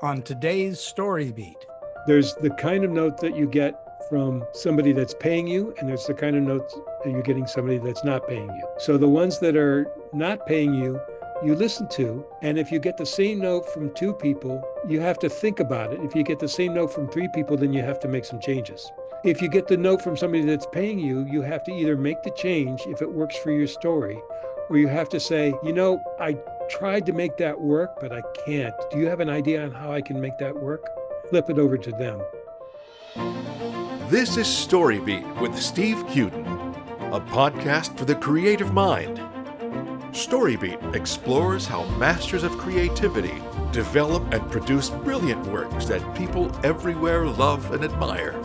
on today's StoryBeat. There's the kind of note that you get from somebody that's paying you, and there's the kind of note that you're getting somebody that's not paying you. So the ones that are not paying you, you listen to, and if you get the same note from two people, you have to think about it. If you get the same note from three people, then you have to make some changes. If you get the note from somebody that's paying you, you have to either make the change if it works for your story, or you have to say, I tried to make that work, but I can't. Do you have an idea on how I can make that work? Flip it over to them. This is StoryBeat with Steve Cuden, a podcast for the creative mind. StoryBeat explores how masters of creativity develop and produce brilliant works that people everywhere love and admire.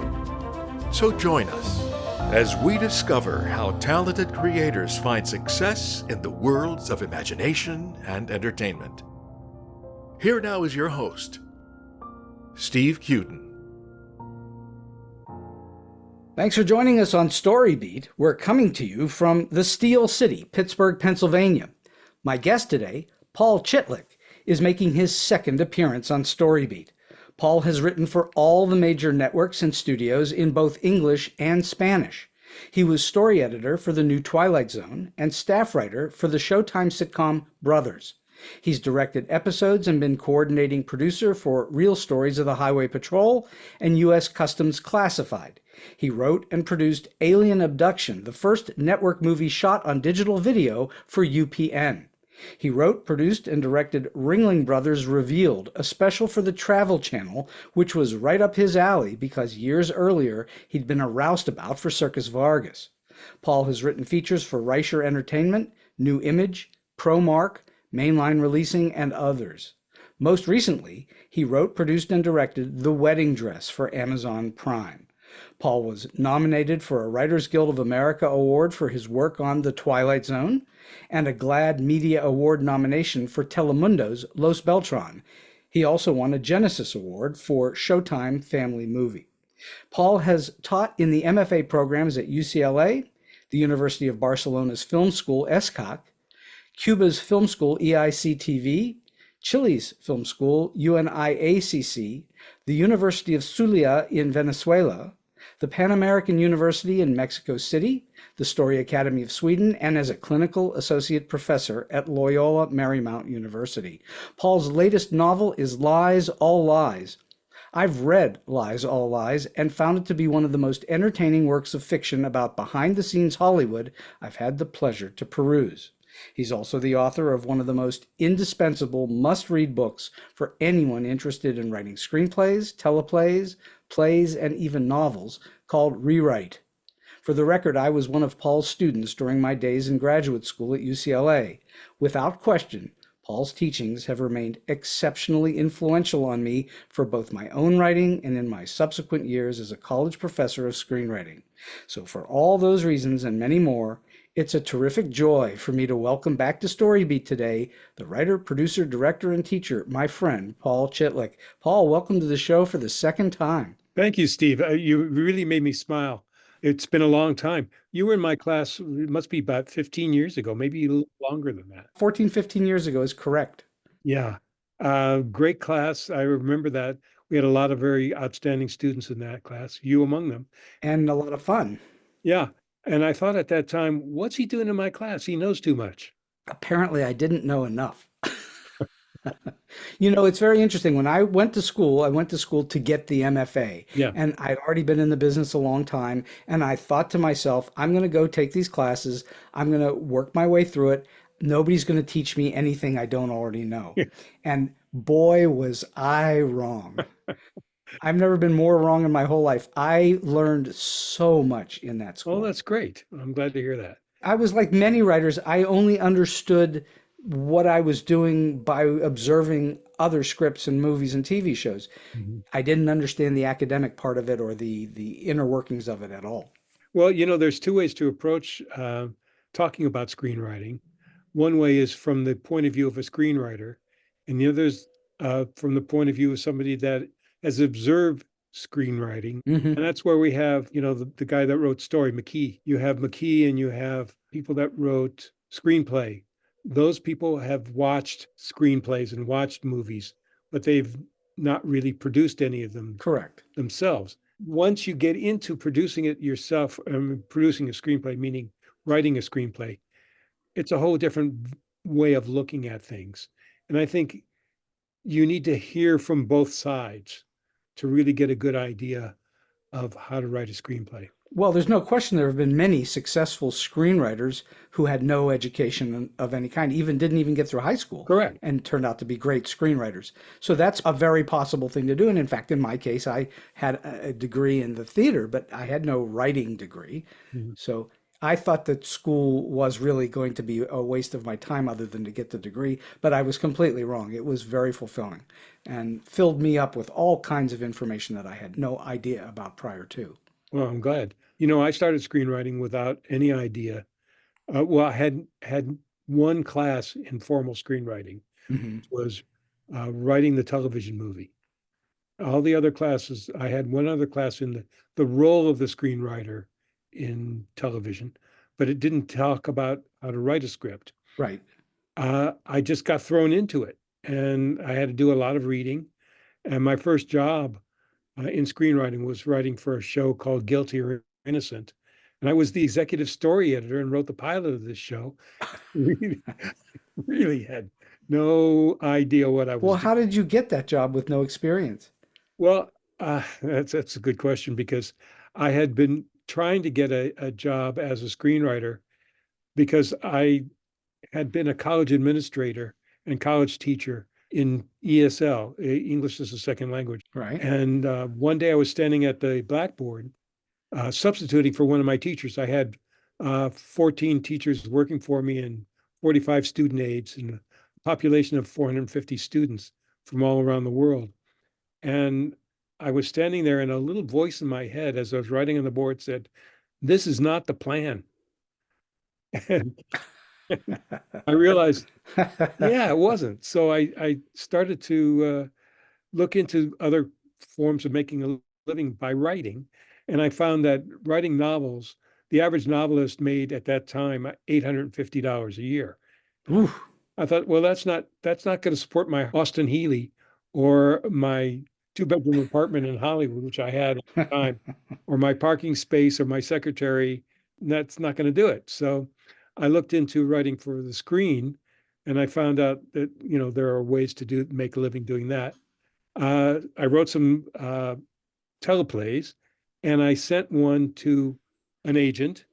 So join us as we discover how talented creators find success in the worlds of imagination and entertainment. Here now is your host, Steve Cuden. Thanks for joining us on StoryBeat. We're coming to you from the Steel City, Pittsburgh, Pennsylvania. My guest today, Paul Chitlik, is making his second appearance on StoryBeat. Paul has written for all the major networks and studios in both English and Spanish. He was story editor for the new Twilight Zone and staff writer for the Showtime sitcom Brothers. He's directed episodes and been coordinating producer for Real Stories of the Highway Patrol and U.S. Customs Classified. He wrote and produced Alien Abduction, the first network movie shot on digital video for UPN. He wrote, produced, and directed Ringling Brothers Revealed, a special for the Travel Channel, which was right up his alley because years earlier he'd been a roustabout for Circus Vargas. Paul has written features for Reicher Entertainment, New Image, ProMark, Mainline Releasing, and others. Most recently, he wrote, produced, and directed The Wedding Dress for Amazon Prime. Paul was nominated for a Writers Guild of America award for his work on The Twilight Zone and a GLAAD Media Award nomination for Telemundo's Los Beltrán. He also won a Genesis Award for Showtime Family movie. Paul has taught in the MFA programs at UCLA, the University of Barcelona's Film School ESCAC, Cuba's Film School EICTV, Chile's Film School UNIACC, the University of Zulia in Venezuela, the Pan American University in Mexico City, the Story Academy of Sweden, and as a clinical associate professor at Loyola Marymount University. Paul's latest novel is Lies, All Lies. I've read Lies, All Lies and found it to be one of the most entertaining works of fiction about behind-the-scenes Hollywood I've had the pleasure to peruse. He's also the author of one of the most indispensable must-read books for anyone interested in writing screenplays, teleplays, plays, and even novels, called Rewrite. For the record, I was one of Paul's students during my days in graduate school at UCLA. Without question, Paul's teachings have remained exceptionally influential on me for both my own writing and in my subsequent years as a college professor of screenwriting. So for all those reasons and many more, it's a terrific joy for me to welcome back to StoryBeat today the writer, producer, director, and teacher, my friend, Paul Chitlik. Paul, welcome to the show for the second time. Thank you, Steve. You really made me smile. It's been a long time. You were in my class, it must be about 15 years ago, maybe a little longer than that. 14, 15 years ago is correct. Yeah. Great class. I remember that. We had a lot of very outstanding students in that class, you among them. And a lot of fun. Yeah. And I thought at that time, what's he doing in my class? He knows too much. Apparently, I didn't know enough. It's very interesting. When I went to school to get the MFA. Yeah. And I'd already been in the business a long time. And I thought to myself, I'm going to go take these classes. I'm going to work my way through it. Nobody's going to teach me anything I don't already know. And boy, was I wrong. I've never been more wrong in my whole life. I learned so much in that school. Oh, that's great. I'm glad to hear that. I was like many writers. I only understood what I was doing by observing other scripts and movies and TV shows. Mm-hmm. I didn't understand the academic part of it or the inner workings of it at all. Well, there's two ways to approach talking about screenwriting. One way is from the point of view of a screenwriter, and the other is from the point of view of somebody that has observed screenwriting. Mm-hmm. And that's where we have, the guy that wrote Story, McKee. You have McKee and you have people that wrote screenplay. Those people have watched screenplays and watched movies, but they've not really produced any of them Correct. themselves. Once you get into producing it yourself, producing a screenplay, meaning writing a screenplay, it's a whole different way of looking at things. And I think you need to hear from both sides to really get a good idea of how to write a screenplay. Well, there's no question there have been many successful screenwriters who had no education of any kind, didn't even get through high school. Correct. And turned out to be great screenwriters. So that's a very possible thing to do. And in fact, in my case, I had a degree in the theater, but I had no writing degree. Mm-hmm. So I thought that school was really going to be a waste of my time other than to get the degree, but I was completely wrong. It was very fulfilling and filled me up with all kinds of information that I had no idea about prior to. Well, I'm glad. You know, I started screenwriting without any idea. Well, I had one class in formal screenwriting, Mm-hmm. which was writing the television movie. All the other classes, I had one other class in the role of the screenwriter in television, but it didn't talk about how to write a script. Right. I just got thrown into it, and I had to do a lot of reading. And my first job in screenwriting was writing for a show called Guilty or Innocent. And I was the executive story editor and wrote the pilot of this show. Really had no idea what I was Well, doing. how did you get that job with no experience? Well, that's a good question, because I had been trying to get a job as a screenwriter because I had been a college administrator and college teacher in ESL, English as a second language. Right. And one day I was standing at the blackboard substituting for one of my teachers. I had 14 teachers working for me and 45 student aides and a population of 450 students from all around the world. And I was standing there, and a little voice in my head as I was writing on the board said, "This is not the plan." And I realized, yeah, it wasn't. So I started to look into other forms of making a living by writing. And I found that writing novels, the average novelist made at that time $850 a year. Ooh. I thought, well, that's not going to support my Austin Healey or my 2-bedroom apartment in Hollywood, which I had at the time, or my parking space or my secretary. That's not going to do it. So I looked into writing for the screen, and I found out that, you know, there are ways to make a living doing that. I wrote some teleplays, and I sent one to an agent,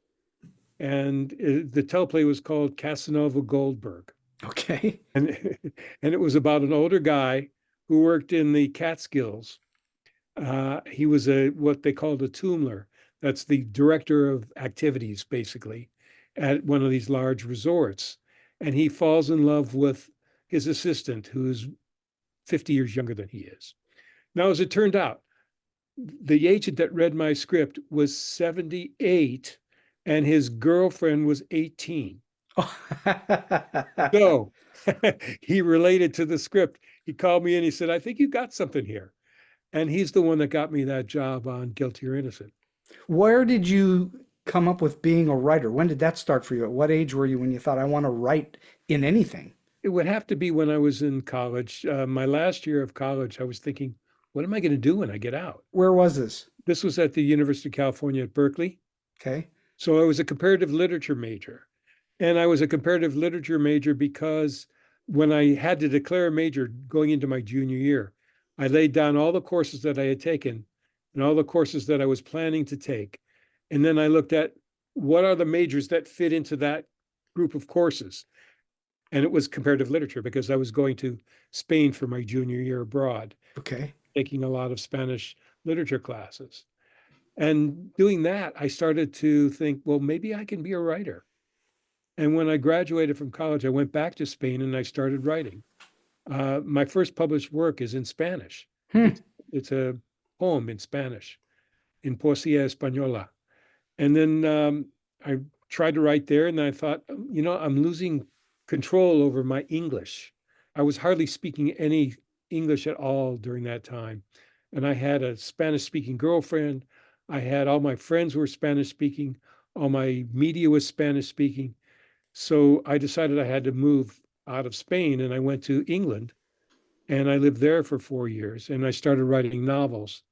and the teleplay was called Casanova Goldberg. Okay. And it was about an older guy who worked in the Catskills. He was what they called a toomler. That's the director of activities, basically, at one of these large resorts. And he falls in love with his assistant, who's 50 years younger than he is. Now, as it turned out, the agent that read my script was 78 and his girlfriend was 18. So he related to the script. He called me and he said, "I think you got something here." And he's the one that got me that job on Guilty or Innocent. Where did you come up with being a writer? When did that start for you? At what age were you when you thought, I want to write in anything? It would have to be when I was in college. My last year of college, I was thinking, what am I going to do when I get out? Where was this? This was at the University of California at Berkeley. Okay. So I was a comparative literature major. And I was a comparative literature major because when I had to declare a major going into my junior year, I laid down all the courses that I had taken and all the courses that I was planning to take. And then I looked at what are the majors that fit into that group of courses. And it was comparative literature because I was going to Spain for my junior year abroad, Okay. taking a lot of Spanish literature classes. And doing that, I started to think, well, maybe I can be a writer. And when I graduated from college, I went back to Spain and I started writing. My first published work is in Spanish. It's a poem in Spanish, in Poesía Española. And then I tried to write there, and I thought, you know, I'm losing control over my English. I was hardly speaking any English at all during that time. And I had a Spanish-speaking girlfriend. I had all my friends were Spanish-speaking. All my media was Spanish-speaking. So I decided I had to move out of Spain, and I went to England And I lived there for 4 years, and I started writing novels,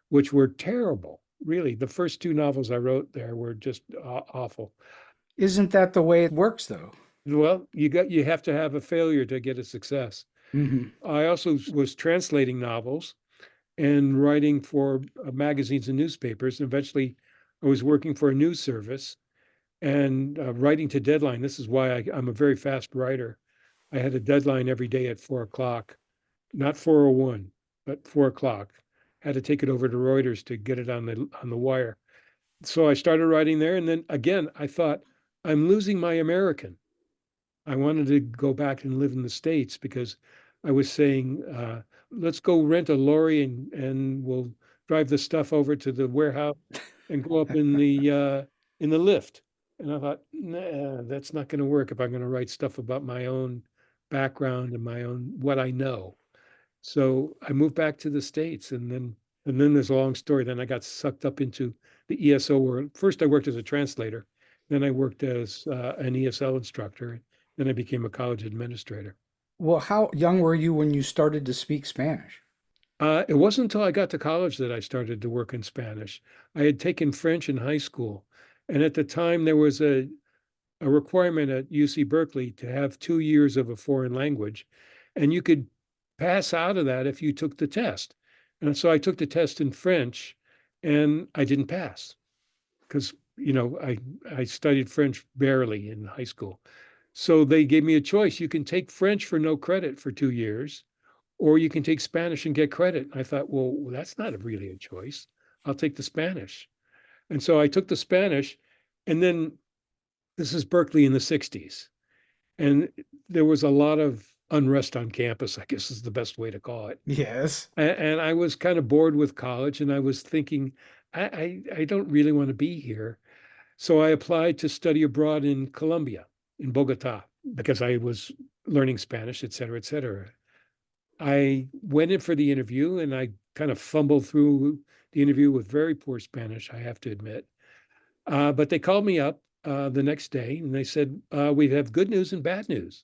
which were terrible. Really, the first two novels I wrote there were just awful. Isn't that the way it works, though? Well, you have to have a failure to get a success. Hmm. I also was translating novels and writing for magazines and newspapers. And eventually, I was working for a news service and writing to deadline. This is why I'm a very fast writer. I had a deadline every day at 4 o'clock, not 4:01, but 4 o'clock. Had to take it over to Reuters to get it on the wire. So I started writing there, and then again, I thought, I'm losing my American. I wanted to go back and live in the States because I was saying, let's go rent a lorry and we'll drive the stuff over to the warehouse and go up in the lift. And I thought, nah, that's not going to work if I'm going to write stuff about my own background and my own what I know. So I moved back to the States, and then there's a long story. Then I got sucked up into the ESO world. First, I worked as a translator. Then I worked as an ESL instructor. Then I became a college administrator. Well, how young were you when you started to speak Spanish? It wasn't until I got to college that I started to work in Spanish. I had taken French in high school, and at the time there was a requirement at UC Berkeley to have 2 years of a foreign language, and you could pass out of that if you took the test. And so I took the test in French, and I didn't pass because I studied French barely in high school. So they gave me a choice. You can take French for no credit for 2 years, or you can take Spanish and get credit. I thought, well, that's not really a choice. I'll take the Spanish. And so I took the Spanish, and then this is Berkeley in the 60s. And there was a lot of unrest on campus, I guess is the best way to call it. Yes. And I was kind of bored with college, and I was thinking, I don't really want to be here. So I applied to study abroad in Colombia, in Bogota, because I was learning Spanish, et cetera, et cetera. I went in for the interview, and I kind of fumbled through the interview with very poor Spanish, I have to admit. But they called me up the next day, and they said, we have good news and bad news.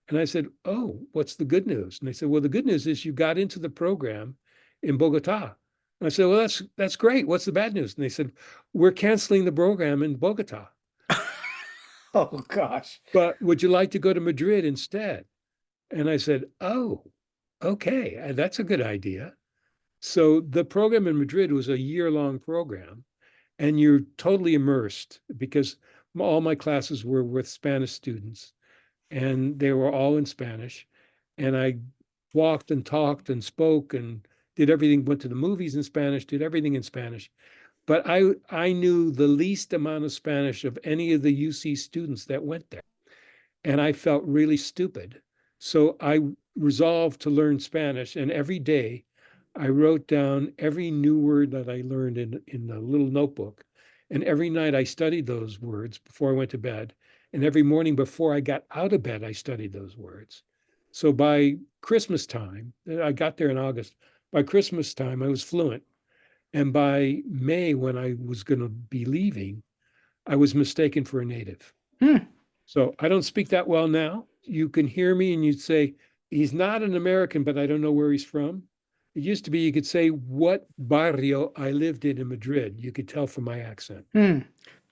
And I said, oh, what's the good news? And they said, well, the good news is you got into the program in Bogota. And I said, well, that's great. What's the bad news? And they said, we're canceling the program in Bogota. Oh, gosh. But would you like to go to Madrid instead? And I said, oh, okay, that's a good idea. So the program in Madrid was a year-long program, and you're totally immersed because all my classes were with Spanish students, and they were all in Spanish. And I walked and talked and spoke and did everything, went to the movies in Spanish, did everything in Spanish. But I knew the least amount of Spanish of any of the UC students that went there. And I felt really stupid. So I resolved to learn Spanish. And every day I wrote down every new word that I learned in a little notebook. And every night I studied those words before I went to bed. And every morning before I got out of bed, I studied those words. So by Christmas time, I got there in August. By Christmas time, I was fluent. And by May, when I was going to be leaving, I was mistaken for a native. Hmm. So I don't speak that well now. You can hear me and you'd say, he's not an American, but I don't know where he's from. It used to be, you could say what barrio I lived in Madrid. You could tell from my accent. Hmm.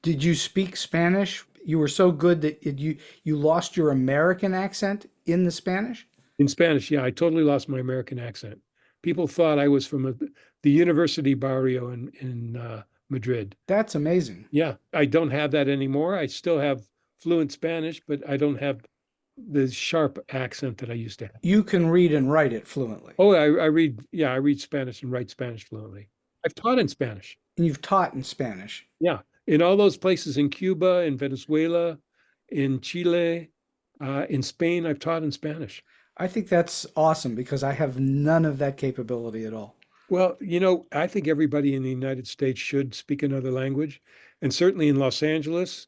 Did you speak Spanish? You were so good that you lost your American accent in the Spanish? In Spanish, yeah, I totally lost my American accent. People thought I was from the university barrio in Madrid. That's amazing. Yeah, I don't have that anymore. I still have fluent Spanish, but I don't have the sharp accent that I used to have. You can read and write it fluently. Oh, I read Spanish and write Spanish fluently. I've taught in Spanish. And you've taught in Spanish. Yeah, in all those places in Cuba, in Venezuela, in Chile, in Spain, I've taught in Spanish. I think that's awesome because I have none of that capability at all. Well, I think everybody in the United States should speak another language. And certainly in Los Angeles,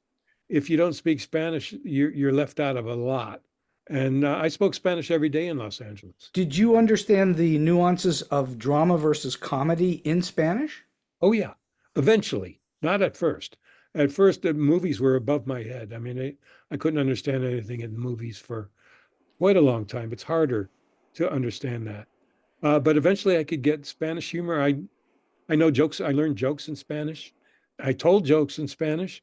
if you don't speak Spanish, you're left out of a lot. And I spoke Spanish every day in Los Angeles. Did you understand the nuances of drama versus comedy in Spanish? Oh, yeah. Eventually, not at first. At first, the movies were above my head. I mean, I couldn't understand anything in the movies for quite a long time. It's harder to understand that. But eventually I could get Spanish humor. I know jokes. I learned jokes in Spanish. I told jokes in Spanish.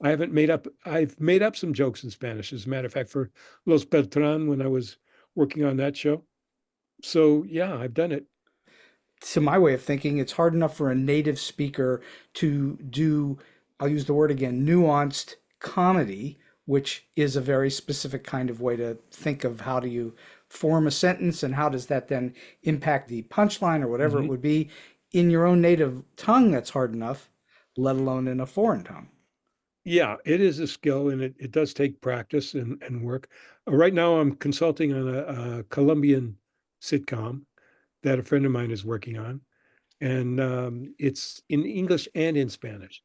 I've made up some jokes in Spanish, as a matter of fact, for Los Beltrán when I was working on that show. So yeah, I've done it. To my way of thinking, it's hard enough for a native speaker to do, I'll use the word again, nuanced comedy, which is a very specific kind of way to think of how do you form a sentence and how does that then impact the punchline or whatever it would be. In your own native tongue, that's hard enough, let alone in a foreign tongue. Yeah, it is a skill, and it does take practice and work. Right now, I'm consulting on a Colombian sitcom that a friend of mine is working on, and it's in English and in Spanish.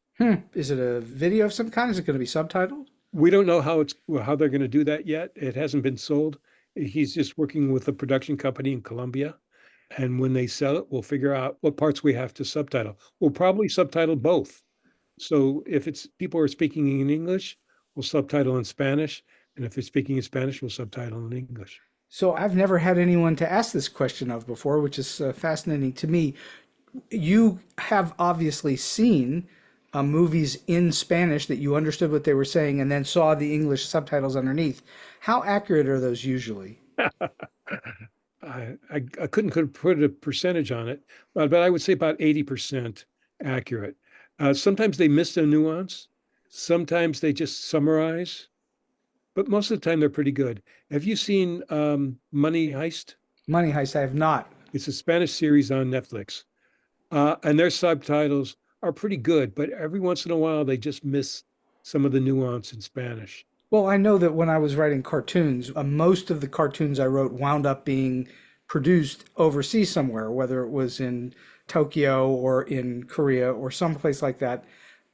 Is it a video of some kind? Is it going to be subtitled? We don't know how they're going to do that yet. It hasn't been sold. He's just working with a production company in Colombia, and when they sell it, we'll figure out what parts we have to subtitle. We'll probably subtitle both. So if it's people are speaking in English, we'll subtitle in Spanish. And if they're speaking in Spanish, we'll subtitle in English. So I've never had anyone to ask this question of before, which is fascinating to me. You have obviously seen movies in Spanish that you understood what they were saying and then saw the English subtitles underneath. How accurate are those usually? I couldn't put a percentage on it, but I would say about 80% accurate. Sometimes they miss a nuance. Sometimes they just summarize, but most of the time they're pretty good. Have you seen Money Heist? Money Heist, I have not. It's a Spanish series on Netflix. And their subtitles are pretty good, but every once in a while they just miss some of the nuance in Spanish. Well, I know that when I was writing cartoons, most of the cartoons I wrote wound up being produced overseas somewhere, whether it was in Tokyo or in Korea or someplace like that.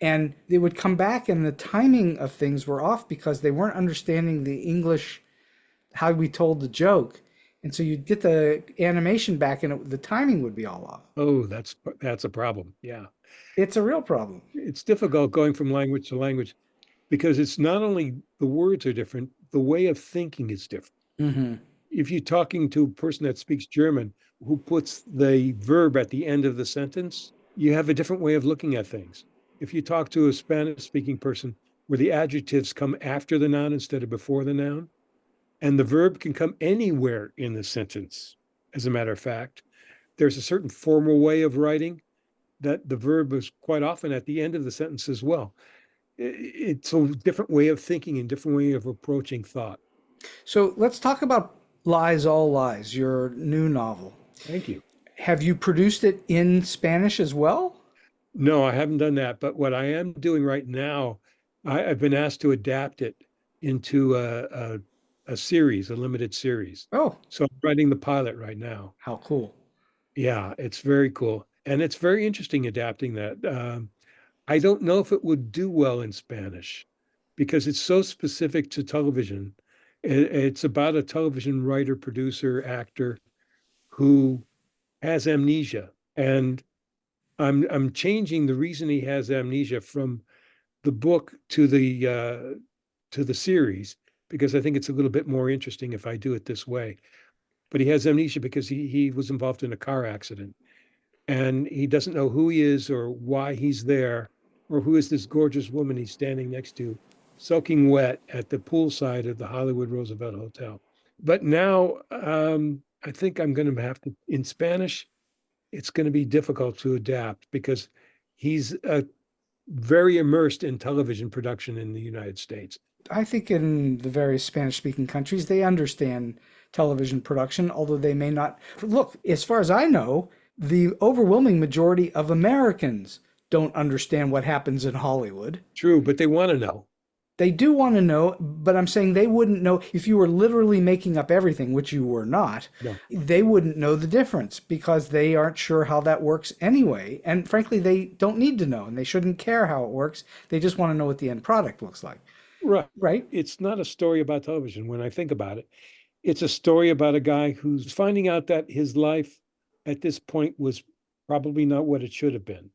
And they would come back and the timing of things were off because they weren't understanding the English, how we told the joke. And so you'd get the animation back and the timing would be all off. Oh, that's a problem. Yeah. It's a real problem. It's difficult going from language to language because it's not only the words are different, the way of thinking is different. Mm-hmm. If you're talking to a person that speaks German who puts the verb at the end of the sentence, you have a different way of looking at things. If you talk to a Spanish-speaking person where the adjectives come after the noun instead of before the noun, and the verb can come anywhere in the sentence, as a matter of fact, there's a certain formal way of writing that the verb is quite often at the end of the sentence as well. It's a different way of thinking and different way of approaching thought. So let's talk about Lies, All Lies, your new novel. Thank you. Have you produced it in Spanish as well? No, I haven't done that. But what I am doing right now, I've been asked to adapt it into a series, a limited series. Oh, So I'm writing the pilot right now. how cool. Yeah, it's very cool. And it's very interesting adapting that. I don't know if it would do well in Spanish because it's so specific to television. It's about a television writer, producer, actor who has amnesia. And I'm changing the reason he has amnesia from the book to the series because I think it's a little bit more interesting if I do it this way. But he has amnesia because he was involved in a car accident and he doesn't know who he is or why he's there or who is this gorgeous woman he's standing next to, soaking wet at the poolside of the Hollywood Roosevelt Hotel. But now I think I'm going to have to, in Spanish, it's going to be difficult to adapt because he's very immersed in television production in the United States. I think in the various Spanish-speaking countries, they understand television production, although they may not. Look, as far as I know, the overwhelming majority of Americans don't understand what happens in Hollywood. True, but they want to know. They do want to know, but I'm saying they wouldn't know if you were literally making up everything, which you were not. No. They wouldn't know the difference because they aren't sure how that works anyway. And frankly, they don't need to know and they shouldn't care how it works. They just want to know what the end product looks like. Right. Right? It's not a story about television when I think about it. It's a story about a guy who's finding out that his life at this point was probably not what it should have been.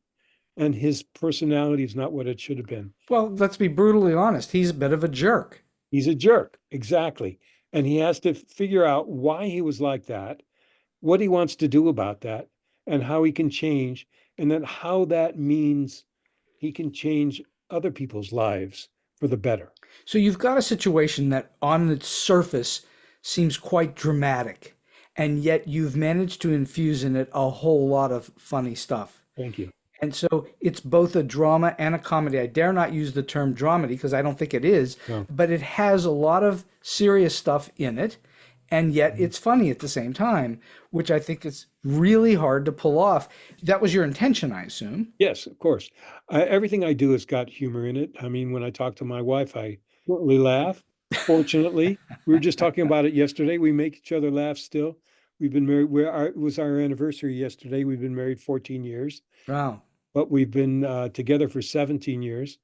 And his personality is not what it should have been. Well, let's be brutally honest. He's a bit of a jerk. He's a jerk. Exactly. And he has to figure out why he was like that, what he wants to do about that, and how he can change, and then how that means he can change other people's lives for the better. So you've got a situation that on its surface seems quite dramatic, and yet you've managed to infuse in it a whole lot of funny stuff. Thank you. And so it's both a drama and a comedy. I dare not use the term dramedy because I don't think it is, No. but it has a lot of serious stuff in it. And yet it's funny at the same time, which I think is really hard to pull off. That was your intention, I assume. Yes, of course. Everything I do has got humor in it. I mean, when I talk to my wife, I really laugh. Fortunately, we were just talking about it yesterday. We make each other laugh still. We've been married. It was our anniversary yesterday. We've been married 14 years, Wow. but we've been together for 17 years,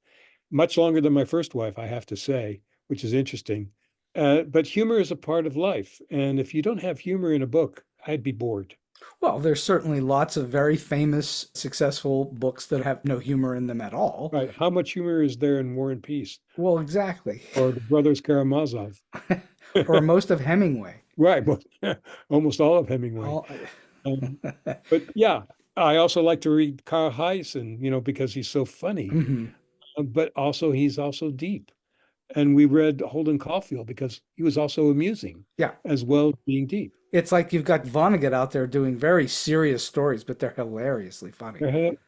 much longer than my first wife, I have to say, which is interesting. But humor is a part of life. And if you don't have humor in a book, I'd be bored. Well, there's certainly lots of very famous, successful books that have no humor in them at all. Right. How much humor is there in War and Peace Well, exactly. or the Brothers Karamazov? Or most of Hemingway. Right. Well, almost all of Hemingway. All, But yeah, I also like to read Carl Hyacin, because he's so funny, Mhm. but also he's also deep. And we read Holden Caulfield because he was also amusing Yeah. as well as being deep. It's like you've got Vonnegut out there doing very serious stories, but they're hilariously funny.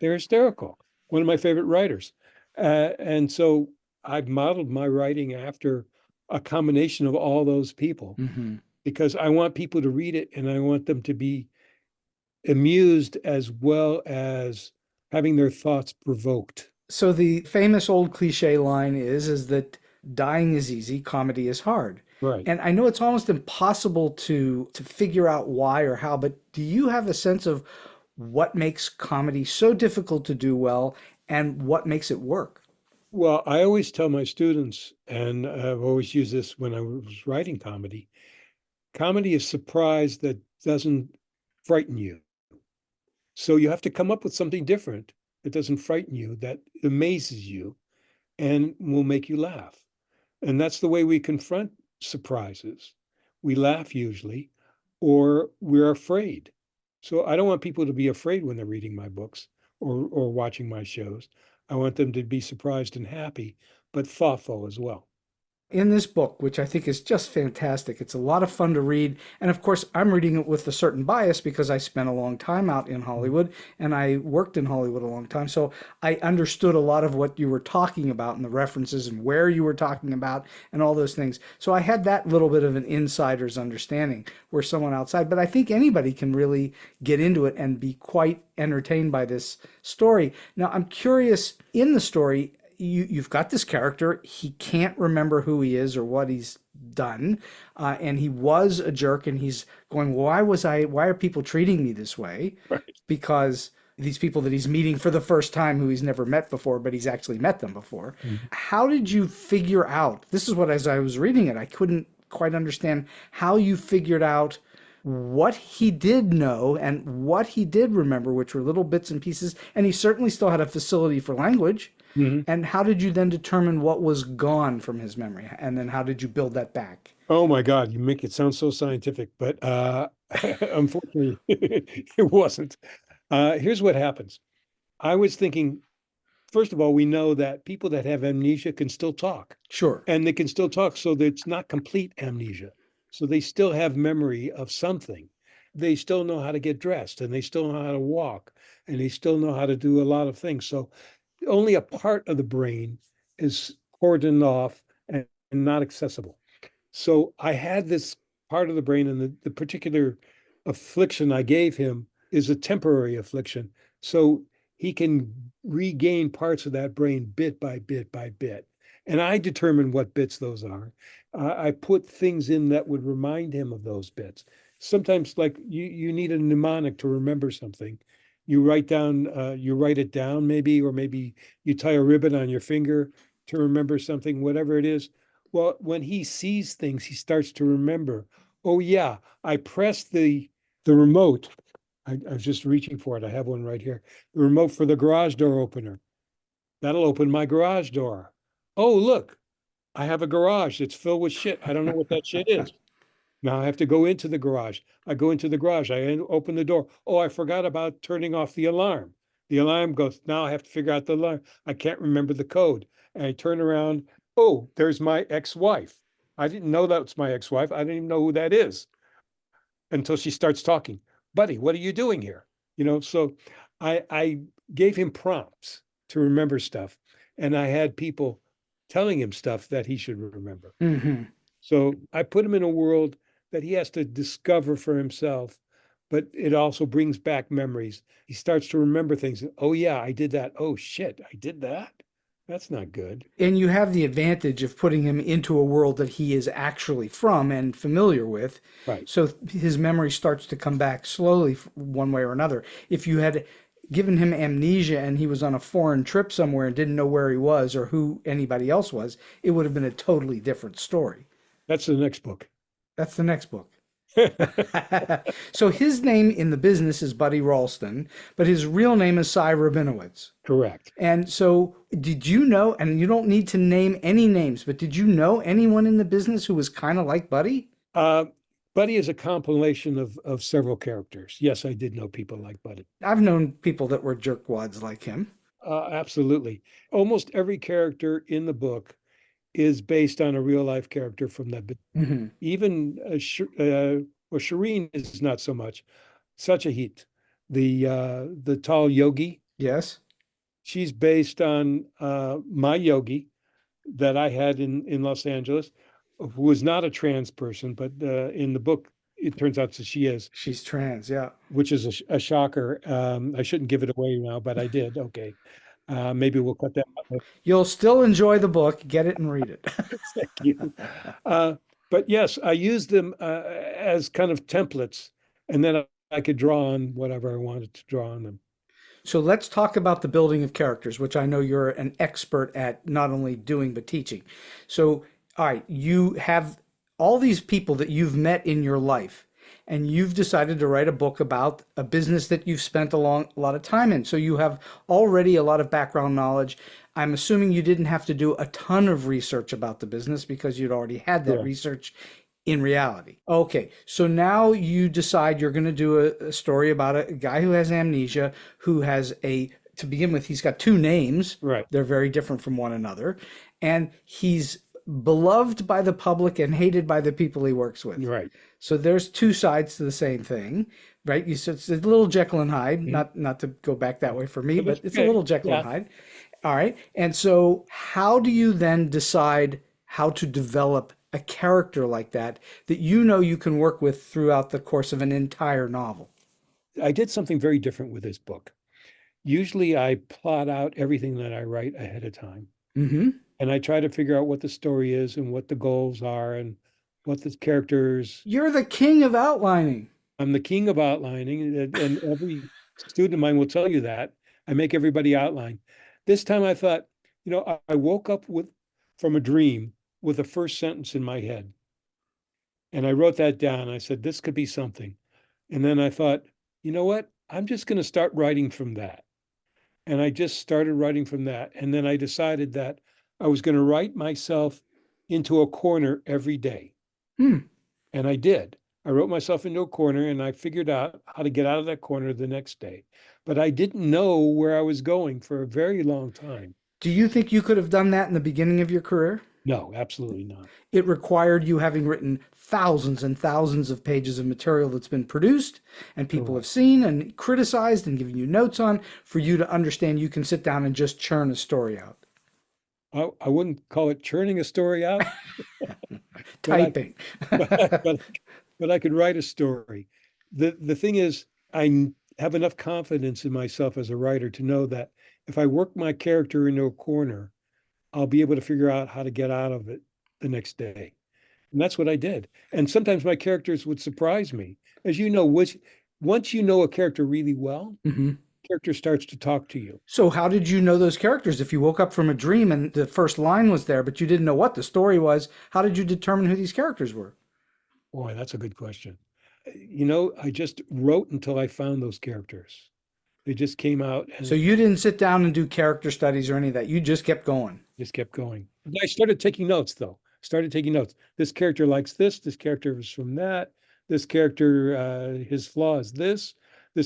They're hysterical. One of my favorite writers. And so I've modeled my writing after a combination of all those people Hmm. because I want people to read it and I want them to be amused as well as having their thoughts provoked. So the famous old cliche line is that dying is easy, comedy is hard. Right. And I know it's almost impossible to figure out why or how, but do you have a sense of what makes comedy so difficult to do well and what makes it work? Well, I always tell my students, and I've always used this when I was writing comedy, comedy is surprise that doesn't frighten you. So you have to come up with something different that doesn't frighten you, that amazes you, and will make you laugh. And that's the way we confront surprises. We laugh usually, or we're afraid. So I don't want people to be afraid when they're reading my books or watching my shows. I want them to be surprised and happy, but thoughtful as well. In this book, which I think is just fantastic. It's a lot of fun to read. And of course, I'm reading it with a certain bias because I spent a long time out in Hollywood and I worked in Hollywood a long time. So I understood a lot of what you were talking about and the references and where you were talking about and all those things. So I had that little bit of an insider's understanding where someone outside, but I think anybody can really get into it and be quite entertained by this story. Now, I'm curious, in the story, you've got this character. He can't remember who he is or what he's done, and he was a jerk. And he's going, why are people treating me this way? Right. Because these people that he's meeting for the first time, who he's never met before, but he's actually met them before. Mm-hmm. How did you figure out? This is what, as I was reading it, I couldn't quite understand how you figured out what he did know and what he did remember, which were little bits and pieces. And he certainly still had a facility for language. Mm-hmm. And how did you then determine what was gone from his memory? And then how did you build that back? Oh my God, you make it sound so scientific, but unfortunately, it wasn't. Here's what happens. I was thinking, first of all, we know that people that have amnesia can still talk. Sure. And they can still talk so that it's not complete amnesia. So they still have memory of something. They still know how to get dressed and they still know how to walk and they still know how to do a lot of things. So only a part of the brain is cordoned off and not accessible. So I had this part of the brain, and the particular affliction I gave him is a temporary affliction. So he can regain parts of that brain bit by bit by bit. And I determine what bits those are. I put things in that would remind him of those bits. Sometimes, like you need a mnemonic to remember something. You write it down maybe, or maybe you tie a ribbon on your finger to remember something, whatever it is. Well, when he sees things, he starts to remember. Oh yeah, I pressed the remote. I was just reaching for it. I have one right here. The remote for the garage door opener. That'll open my garage door. Oh, look, I have a garage that's filled with shit. I don't know what that shit is. Now I have to go into the garage. I go into the garage. I open the door. Oh, I forgot about turning off the alarm. The alarm goes. Now I have to figure out the alarm. I can't remember the code. And I turn around. Oh, there's my ex-wife. I didn't know that's my ex-wife. I didn't even know who that is until she starts talking. Buddy, what are you doing here? So I gave him prompts to remember stuff. And I had people telling him stuff that he should remember. Mm-hmm. So I put him in a world that he has to discover for himself, but it also brings back memories. He starts to remember things. Oh, yeah, I did that. Oh, shit, I did that. That's not good. And you have the advantage of putting him into a world that he is actually from and familiar with. Right. So his memory starts to come back slowly one way or another. If you had given him amnesia and he was on a foreign trip somewhere and didn't know where he was or who anybody else was, it would have been a totally different story. That's the next book. That's the next book. So his name in the business is Buddy Ralston, but his real name is Cy Rabinowitz. Correct. And so did you know, and you don't need to name any names, but did you know anyone in the business who was kind of like Buddy? Buddy is a compilation of several characters. Yes, I did know people like Buddy. I've known people that were jerkwads like him. Absolutely. Almost every character in the book is based on a real life character from that. Mm-hmm. Even Shireen is not so much. Such a heat. The tall yogi. Yes. She's based on my yogi that I had in Los Angeles, who was not a trans person, but in the book, it turns out that she is. She's trans, yeah. Which is a shocker. I shouldn't give it away now, but I did. Okay. Maybe we'll cut that out. You'll still enjoy the book. Get it and read it. Thank you. But yes, I used them as kind of templates, and then I could draw on whatever I wanted to draw on them. So let's talk about the building of characters, which I know you're an expert at not only doing, but teaching. So, all right, you have all these people that you've met in your life, and you've decided to write a book about a business that you've spent a lot of time in. So you have already a lot of background knowledge. I'm assuming you didn't have to do a ton of research about the business because you'd already had that research in reality. Okay, so now you decide you're going to do a story about a guy who has amnesia, who has to begin with, he's got two names. Right. They're very different from one another. And he's beloved by the public and hated by the people he works with. Right. So there's two sides to the same thing, right? So it's a little Jekyll and Hyde, not to go back that way for me, but it's a little Jekyll and Hyde. All right. And so how do you then decide how to develop a character like that you know you can work with throughout the course of an entire novel? I did something very different with this book. Usually I plot out everything that I write ahead of time. Mm-hmm. And I try to figure out what the story is and what the goals are and what the characters. You're the king of outlining. I'm the king of outlining, and every student of mine will tell you that. I make everybody outline. This time I thought, I woke up from a dream with the first sentence in my head. And I wrote that down. I said, this could be something. And then I thought, you know what? I'm just going to start writing from that. And I just started writing from that. And then I decided that I was going to write myself into a corner every day. And I did. I wrote myself into a corner and I figured out how to get out of that corner the next day. But I didn't know where I was going for a very long time. Do you think you could have done that in the beginning of your career? No, absolutely not. It required you having written thousands and thousands of pages of material that's been produced and people have seen and criticized and given you notes on for you to understand you can sit down and just churn a story out. I wouldn't call it churning a story out. Typing. but I could write a story. The thing is, I have enough confidence in myself as a writer to know that if I work my character into a corner, I'll be able to figure out how to get out of it the next day. And that's what I did. And sometimes my characters would surprise me. As you know, once you know a character really well, character starts to talk to you. So how did you know those characters? If you woke up from a dream and the first line was there, but you didn't know what the story was, how did you determine who these characters were? Boy, that's a good question. I just wrote until I found those characters. They just came out. So you didn't sit down and do character studies or any of that. You just kept going. Just kept going. I started taking notes, though. started taking notes. This character likes this character is from that, this character, his flaw is this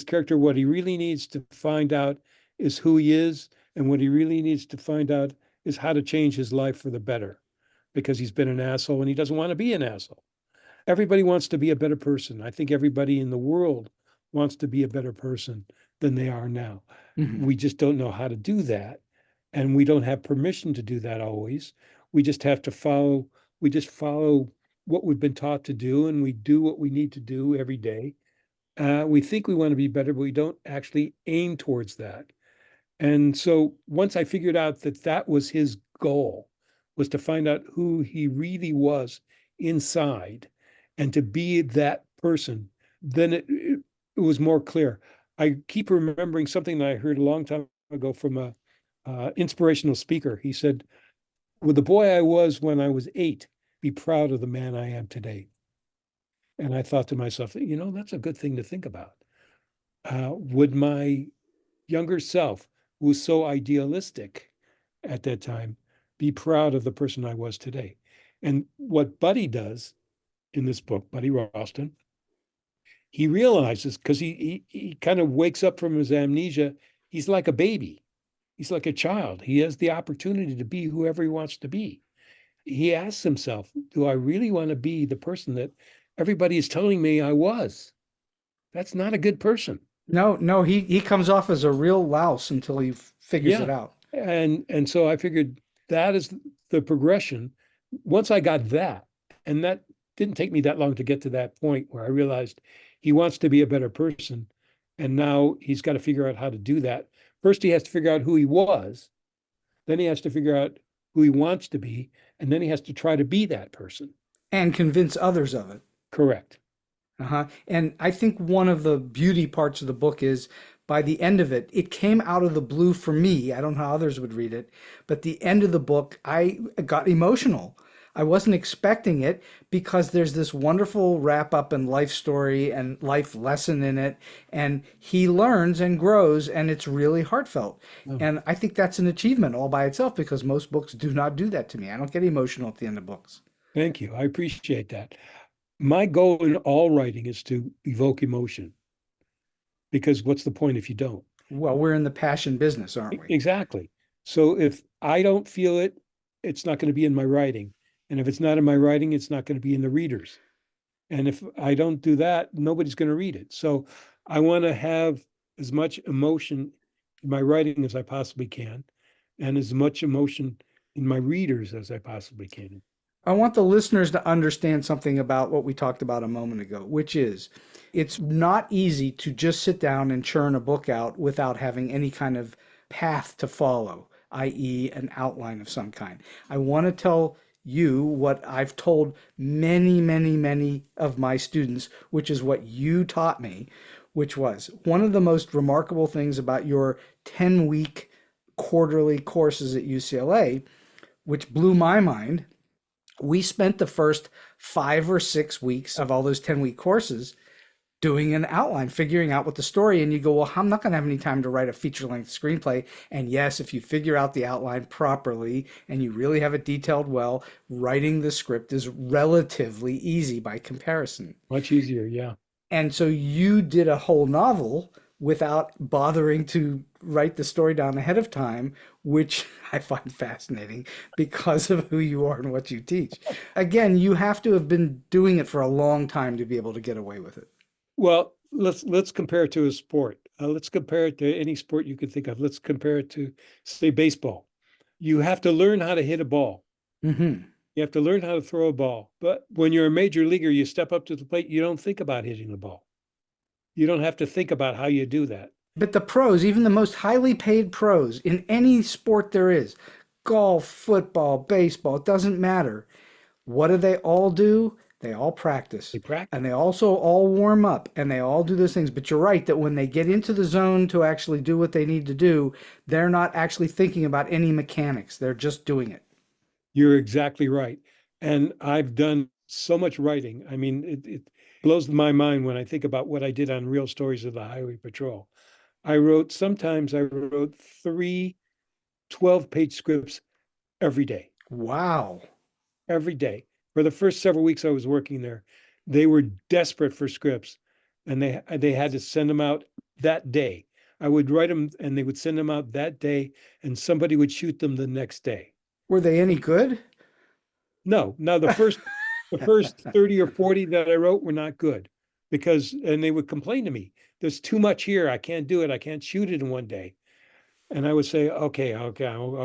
character, what he really needs to find out is who he is, and what he really needs to find out is how to change his life for the better, because he's been an asshole and he doesn't want to be an asshole. Everybody wants to be a better person. I think everybody in the world wants to be a better person than they are now. Mhm. We just don't know how to do that. And we don't have permission to do that always. We just have to follow, we just follow what we've been taught to do, and we do what we need to do every day. We think we want to be better, but we don't actually aim towards that. And so once I figured out that that was his goal, was to find out who he really was inside and to be that person, then it was more clear. I keep remembering something that I heard a long time ago from a inspirational speaker. He said, with the boy I was when I was 8, be proud of the man I am today. And I thought to myself, that's a good thing to think about. Would my younger self, who was so idealistic at that time, be proud of the person I was today? And what Buddy does in this book, Buddy Ralston, he realizes, because he kind of wakes up from his amnesia, he's like a baby. He's like a child. He has the opportunity to be whoever he wants to be. He asks himself, do I really want to be the person that everybody is telling me I was? That's not a good person. No, he comes off as a real louse until he figures it out. And so I figured that is the progression. Once I got that, and that didn't take me that long to get to that point where I realized he wants to be a better person. And now he's got to figure out how to do that. First, he has to figure out who he was. Then he has to figure out who he wants to be. And then he has to try to be that person. And convince others of it. Correct. And I think one of the beauty parts of the book is by the end of it, it came out of the blue for me. I don't know how others would read it, but the end of the book, I got emotional. I wasn't expecting it because there's this wonderful wrap up and life story and life lesson in it. And he learns and grows, and it's really heartfelt. And I think that's an achievement all by itself, because most books do not do that to me. I don't get emotional at the end of books. Thank you. I appreciate that. My goal in all writing is to evoke emotion, because what's the point if you don't? Well, we're in the passion business, aren't we? Exactly. So if I don't feel it, it's not going to be in my writing. And if it's not in my writing, it's not going to be in the readers. And if I don't do that, nobody's going to read it. So I want to have as much emotion in my writing as I possibly can, and as much emotion in my readers as I possibly can. I want the listeners to understand something about what we talked about a moment ago, which is it's not easy to just sit down and churn a book out without having any kind of path to follow, i.e. an outline of some kind. I want to tell you what I've told many, many, many of my students, which is what you taught me, which was one of the most remarkable things about your 10-week quarterly courses at UCLA, which blew my mind. We spent the first 5 or 6 weeks of all those 10-week courses doing an outline, figuring out what the story, and you go, well, I'm not going to have any time to write a feature-length screenplay. And yes, if you figure out the outline properly and you really have it detailed well, writing the script is relatively easy by comparison. Much easier, yeah. And so you did a whole novel without bothering to write the story down ahead of time, which I find fascinating because of who you are and what you teach. Again, you have to have been doing it for a long time to be able to get away with it. Well, let's compare it to a sport. Let's compare it to any sport you could think of. Let's compare it to, say, baseball. You have to learn how to hit a ball. Mm-hmm. You have to learn how to throw a ball. But when you're a major leaguer, you step up to the plate, you don't think about hitting the ball. You don't have to think about how you do that. But the pros, even the most highly paid pros in any sport there is, golf, football, baseball, it doesn't matter. What do they all do? They all practice. They practice. And they also all warm up and they all do those things. But you're right that when they get into the zone to actually do what they need to do, they're not actually thinking about any mechanics. They're just doing it. You're exactly right. And I've done so much writing. I mean, it blows my mind when I think about what I did on Real Stories of the Highway Patrol. Sometimes I wrote 3 12-page scripts every day. Wow. every day. For the first several weeks I was working there, they were desperate for scripts, and they had to send them out that day. I would write them and they would send them out that day, and somebody would shoot them the next day. Were they any good? No, the first 30 or 40 that I wrote were not good and they would complain to me, there's too much here. I can't do it. I can't shoot it in one day. And I would say, okay, I'll